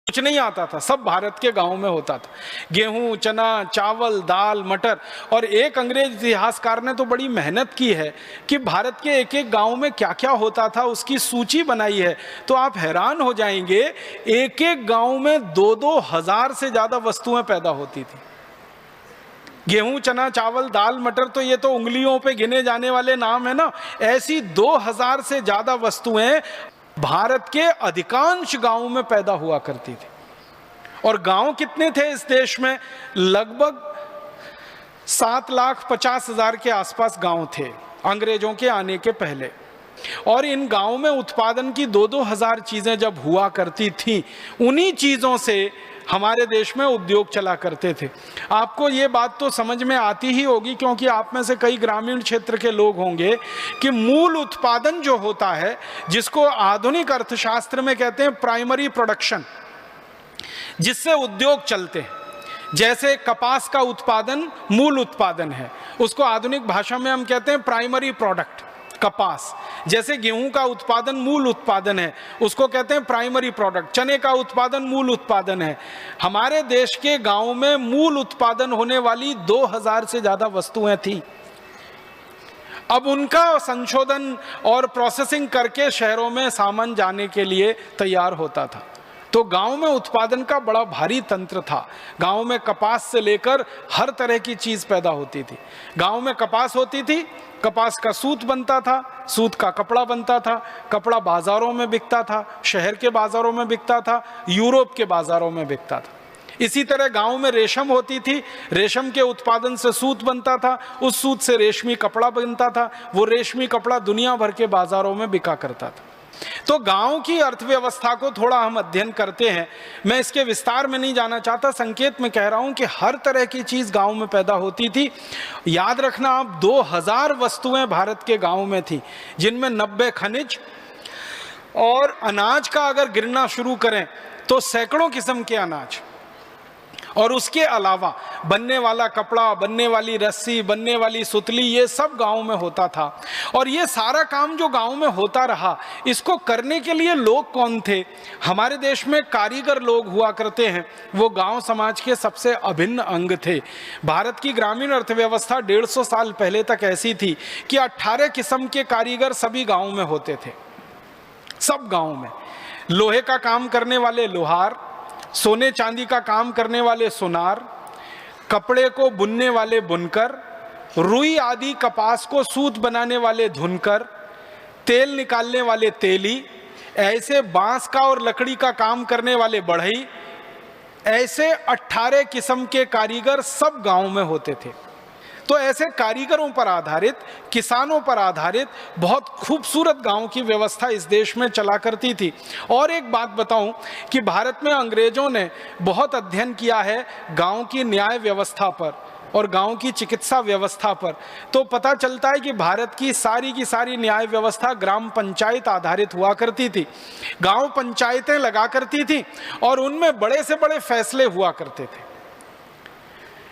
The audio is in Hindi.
कुछ नहीं आता था, सब भारत के गांव में होता था। गेहूं, चना, चावल, दाल, मटर। और एक अंग्रेज इतिहासकार ने तो बड़ी मेहनत की है कि भारत के एक एक गांव में क्या क्या होता था उसकी सूची बनाई है। तो आप हैरान हो जाएंगे, एक एक गांव में 2-2 हजार से ज्यादा वस्तुएं पैदा होती थी। गेहूं, चना, चावल, दाल, मटर, तो ये तो उंगलियों पे गिने जाने वाले नाम है ना। ऐसी 2000 से ज्यादा वस्तुएं भारत के अधिकांश गांवों में पैदा हुआ करती थी। और गांव कितने थे इस देश में? लगभग 7,50,000 के आसपास गांव थे अंग्रेजों के आने के पहले। और इन गांवों में उत्पादन की 2-2 हजार चीजें जब हुआ करती थी, उन्हीं चीजों से हमारे देश में उद्योग चला करते थे। आपको ये बात तो समझ में आती ही होगी, क्योंकि आप में से कई ग्रामीण क्षेत्र के लोग होंगे, कि मूल उत्पादन जो होता है, जिसको आधुनिक अर्थशास्त्र में कहते हैं प्राइमरी प्रोडक्शन, जिससे उद्योग चलते हैं, जैसे कपास का उत्पादन मूल उत्पादन है, उसको आधुनिक भाषा में हम कहते हैं प्राइमरी प्रोडक्ट कपास। जैसे गेहूं का उत्पादन मूल उत्पादन है, उसको कहते हैं प्राइमरी प्रोडक्ट। चने का उत्पादन मूल उत्पादन है। हमारे देश के गांव में मूल उत्पादन होने वाली 2000 से ज्यादा वस्तुएं थी। अब उनका संशोधन और प्रोसेसिंग करके शहरों में सामान जाने के लिए तैयार होता था। तो गांव में उत्पादन का बड़ा भारी तंत्र था। गांव में कपास से लेकर हर तरह की चीज पैदा होती थी। गांव में कपास होती थी, कपास का सूत बनता था, सूत का कपड़ा बनता था, कपड़ा बाजारों में बिकता था, शहर के बाजारों में बिकता था, यूरोप के बाजारों में बिकता था। इसी तरह गांव में रेशम होती थी, रेशम के उत्पादन से सूत बनता था, उस सूत से रेशमी कपड़ा बनता था, वो रेशमी कपड़ा दुनिया भर के बाजारों में बिका करता था। तो गांव की अर्थव्यवस्था को थोड़ा हम अध्ययन करते हैं। मैं इसके विस्तार में नहीं जाना चाहता, संकेत में कह रहा हूं कि हर तरह की चीज गांव में पैदा होती थी। याद रखना आप, 2000 वस्तुएं भारत के गांव में थी, जिनमें 90 खनिज और अनाज का अगर गिनना शुरू करें तो सैकड़ों किस्म के अनाज, और उसके अलावा बनने वाला कपड़ा, बनने वाली रस्सी, बनने वाली सुतली, ये सब गांव में होता था। और ये सारा काम जो गांव में होता रहा, इसको करने के लिए लोग कौन थे? हमारे देश में कारीगर लोग हुआ करते हैं। वो गांव समाज के सबसे अभिन्न अंग थे। भारत की ग्रामीण अर्थव्यवस्था 150 साल पहले तक ऐसी थी कि 18 किस्म के कारीगर सभी गाँव में होते थे। सब गाँव में लोहे का काम करने वाले लोहार, सोने चांदी का काम करने वाले सुनार, कपड़े को बुनने वाले बुनकर, रुई आदि कपास को सूत बनाने वाले धुनकर, तेल निकालने वाले तेली, ऐसे बांस का और लकड़ी का काम करने वाले बढ़ई, ऐसे 18 किस्म के कारीगर सब गांव में होते थे। तो ऐसे कारीगरों पर आधारित, किसानों पर आधारित बहुत खूबसूरत गांव की व्यवस्था इस देश में चला करती थी। और एक बात बताऊं कि भारत में अंग्रेजों ने बहुत अध्ययन किया है गांव की न्याय व्यवस्था पर और गांव की चिकित्सा व्यवस्था पर। तो पता चलता है कि भारत की सारी न्याय व्यवस्था ग्राम पंचायत आधारित हुआ करती थी। गांव पंचायतें लगा करती थी और उनमें बड़े से बड़े फैसले हुआ करते थे।